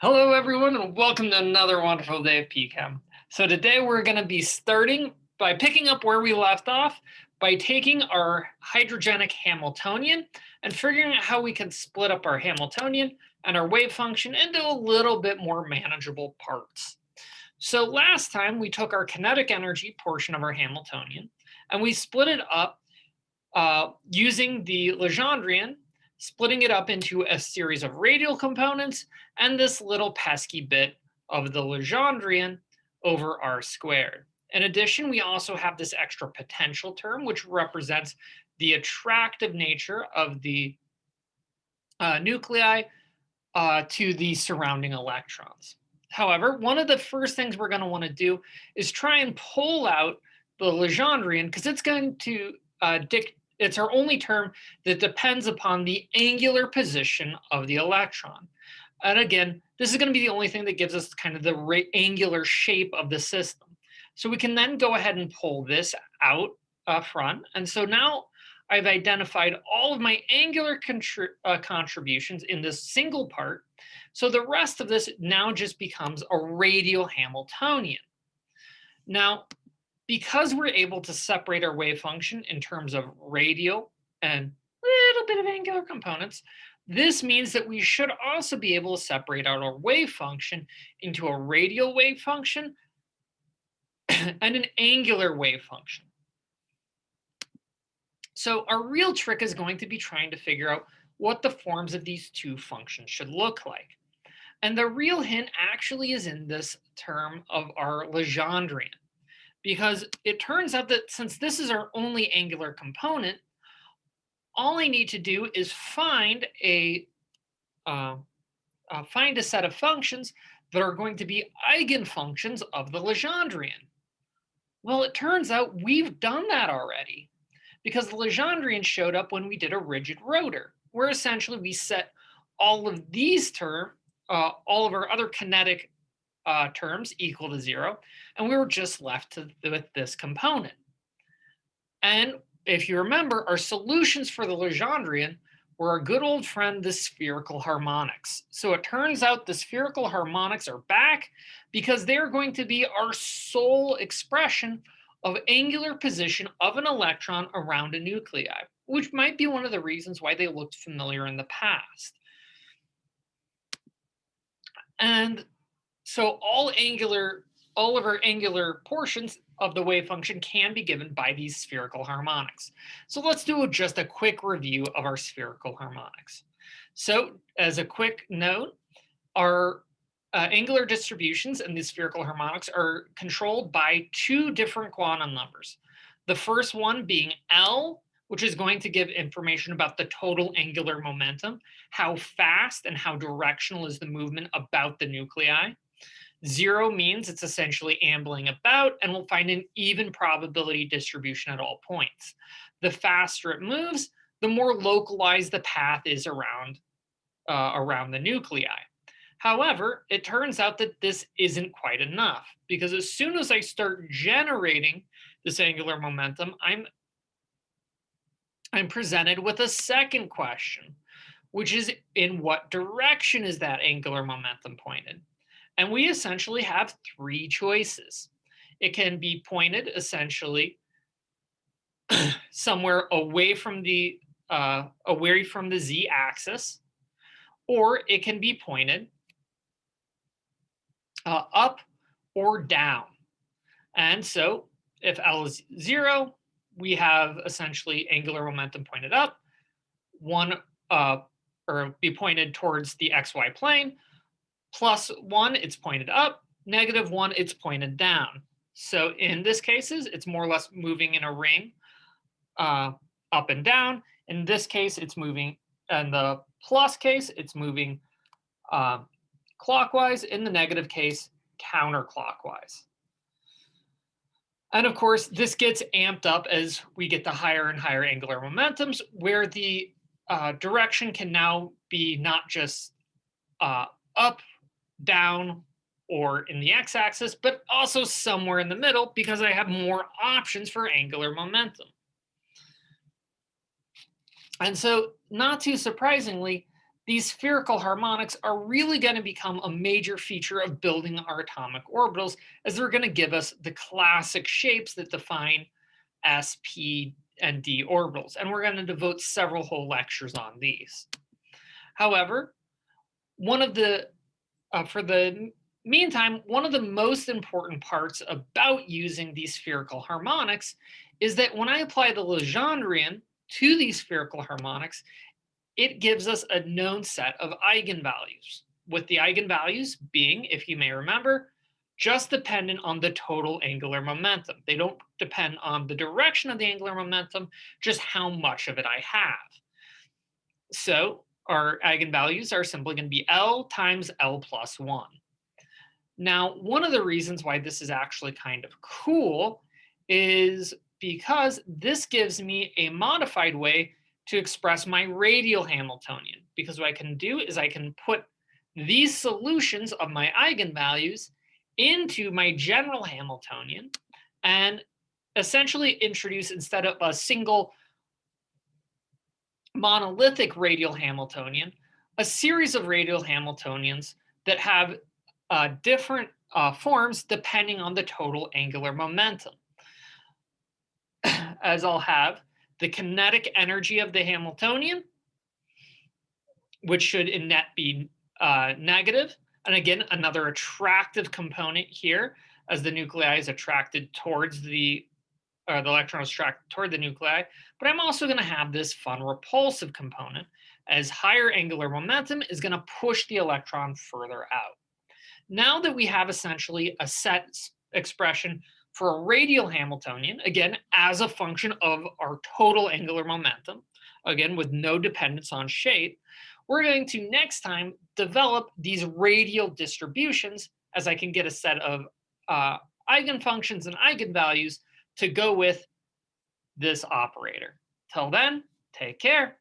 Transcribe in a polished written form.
Hello, everyone, and welcome to another wonderful day of PChem. So today we're going to be starting by picking up where we left off by taking our hydrogenic Hamiltonian and figuring out how we can split up our Hamiltonian and our wave function into a little bit more manageable parts. So last time we took our kinetic energy portion of our Hamiltonian and we split it up using the Legendrian, splitting it up into a series of radial components and this little pesky bit of the Legendrian over r squared. In addition, we also have this extra potential term, which represents the attractive nature of the nuclei to the surrounding electrons. However, one of the first things we're going to want to do is try and pull out the Legendrian because it's going to it's our only term that depends upon the angular position of the electron. And again, this is going to be the only thing that gives us kind of the angular shape of the system. So we can then go ahead and pull this out front. And so now I've identified all of my angular contributions in this single part. So the rest of this now just becomes a radial Hamiltonian. Now, because we're able to separate our wave function in terms of radial and a little bit of angular components, this means that we should also be able to separate out our wave function into a radial wave function and an angular wave function. So our real trick is going to be trying to figure out what the forms of these two functions should look like. And the real hint actually is in this term of our Legendrian, because it turns out that since this is our only angular component, all I need to do is find a set of functions that are going to be eigenfunctions of the Legendrian. Well, it turns out we've done that already, because the Legendrian showed up when we did a rigid rotor, where essentially we set all of these terms, all of our other kinetic terms equal to 0, and we were just left with this component. And if you remember, our solutions for the Legendrian were our good old friend, the spherical harmonics. So it turns out the spherical harmonics are back because they're going to be our sole expression of angular position of an electron around a nuclei, which might be one of the reasons why they looked familiar in the past. And so all of our angular portions of the wave function can be given by these spherical harmonics. So let's do just a quick review of our spherical harmonics. So as a quick note, our angular distributions and the spherical harmonics are controlled by two different quantum numbers. The first one being L, which is going to give information about the total angular momentum, how fast and how directional is the movement about the nuclei. 0 means it's essentially ambling about, and we'll find an even probability distribution at all points. The faster it moves, the more localized the path is around the nuclei. However, it turns out that this isn't quite enough, because as soon as I start generating this angular momentum, I'm presented with a second question, which is, in what direction is that angular momentum pointed? And we essentially have three choices. It can be pointed essentially somewhere away from the z-axis, or it can be pointed up or down. And so if L is 0, we have essentially angular momentum pointed up, or be pointed towards the xy plane. +1, it's pointed up. -1, it's pointed down. So in this cases, it's more or less moving in a ring up and down. In this case, it's moving, in the plus case, it's moving clockwise. In the negative case, counterclockwise. And of course, this gets amped up as we get the higher and higher angular momentums, where the direction can now be not just up, down, or in the x-axis, but also somewhere in the middle, because I have more options for angular momentum. And so, not too surprisingly, these spherical harmonics are really going to become a major feature of building our atomic orbitals, as they're going to give us the classic shapes that define s, p, and d orbitals. And we're going to devote several whole lectures on these. However, for the meantime, one of the most important parts about using these spherical harmonics is that when I apply the Legendrian to these spherical harmonics, it gives us a known set of eigenvalues, with the eigenvalues being, if you may remember, just dependent on the total angular momentum. They don't depend on the direction of the angular momentum, just how much of it I have. So our eigenvalues are simply going to be L times L plus 1. Now, one of the reasons why this is actually kind of cool is because this gives me a modified way to express my radial Hamiltonian. Because what I can do is I can put these solutions of my eigenvalues into my general Hamiltonian and essentially introduce, instead of a single monolithic radial Hamiltonian, a series of radial Hamiltonians that have different forms depending on the total angular momentum. As I'll have the kinetic energy of the Hamiltonian, which should in net be negative. And again, another attractive component here, as the nuclei is attracted towards the electron is attracted toward the nuclei. But I'm also going to have this fun repulsive component, as higher angular momentum is going to push the electron further out. Now that we have essentially a set expression for a radial Hamiltonian, again, as a function of our total angular momentum, again, with no dependence on shape, we're going to next time develop these radial distributions, as I can get a set of eigenfunctions and eigenvalues to go with this operator. Till then, take care.